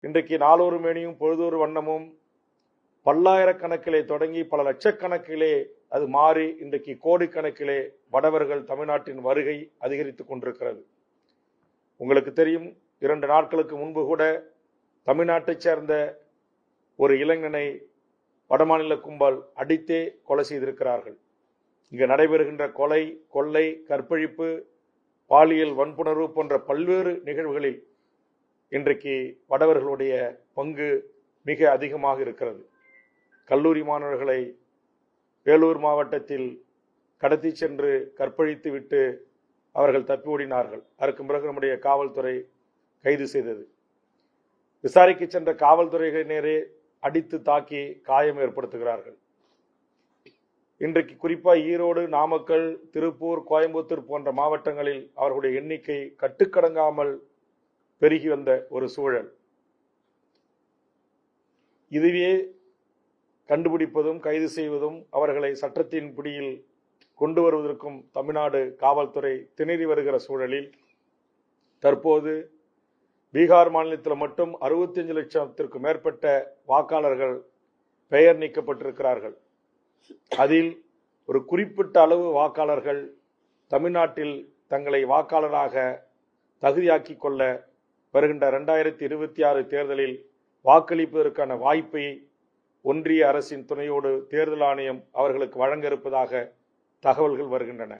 இன்றைக்கு நாளொரு மேனியும் பொழுதொரு வண்ணமும் பல்லாயிரக்கணக்கிலே தொடங்கி பல லட்சக்கணக்கிலே அது மாறி இன்றைக்கு கோடிக்கணக்கிலே வடவர்கள் தமிழ்நாட்டின் வருகை அதிகரித்துக் கொண்டிருக்கிறது. உங்களுக்கு தெரியும், 2 நாட்களுக்கு முன்பு கூட தமிழ்நாட்டைச் சேர்ந்த ஒரு இளைஞனை வடமாநில கும்பல் அடித்தே கொலை செய்திருக்கிறார்கள். இங்கு நடைபெறுகின்ற கொலை, கொள்ளை, கற்பழிப்பு, பாலியல் வன்புணர்வு போன்ற பல்வேறு நிகழ்வுகளில் இன்றைக்கு வடவர்களுடைய பங்கு மிக அதிகமாக இருக்கிறது. கல்லூரி மாணவர்களை வேலூர் மாவட்டத்தில் கடத்தி சென்று கற்பழித்து விட்டு அவர்கள் தப்பி ஓடினார்கள். அதற்கு பிறகு நம்முடைய காவல்துறை கைது செய்தது. விசாரிக்க சென்ற காவல்துறையினரே அடித்து தாக்கி காயம் ஏற்படுத்துகிறார்கள். இன்றைக்கு குறிப்பாக ஈரோடு, நாமக்கல், திருப்பூர், கோயம்புத்தூர் போன்ற மாவட்டங்களில் அவர்களுடைய எண்ணிக்கை கட்டுக்கடங்காமல் பெருகி வந்த ஒரு சூழல். இதுவே கண்டுபிடிப்பதும் கைது செய்வதும் அவர்களை சட்டத்தின் பிடியில் கொண்டு வருவதற்கும் தமிழ்நாடு காவல்துறை திணறி வருகிற சூழலில் தற்போது பீகார் மாநிலத்தில் மட்டும் 65 லட்சத்திற்கும் மேற்பட்ட வாக்காளர்கள் பெயர் நீக்கப்பட்டிருக்கிறார்கள். அதில் ஒரு குறிப்பிட்ட அளவு வாக்காளர்கள் தமிழ்நாட்டில் தங்களை வாக்காளராக தகுதியாக்கிக் கொள்ள வருகின்ற 2026 தேர்தலில் வாக்களிப்பதற்கான வாய்ப்பை ஒன்றிய அரசின் துணையோடு தேர்தல் ஆணையம் அவர்களுக்கு வழங்க இருப்பதாக தகவல்கள் வருகின்றன.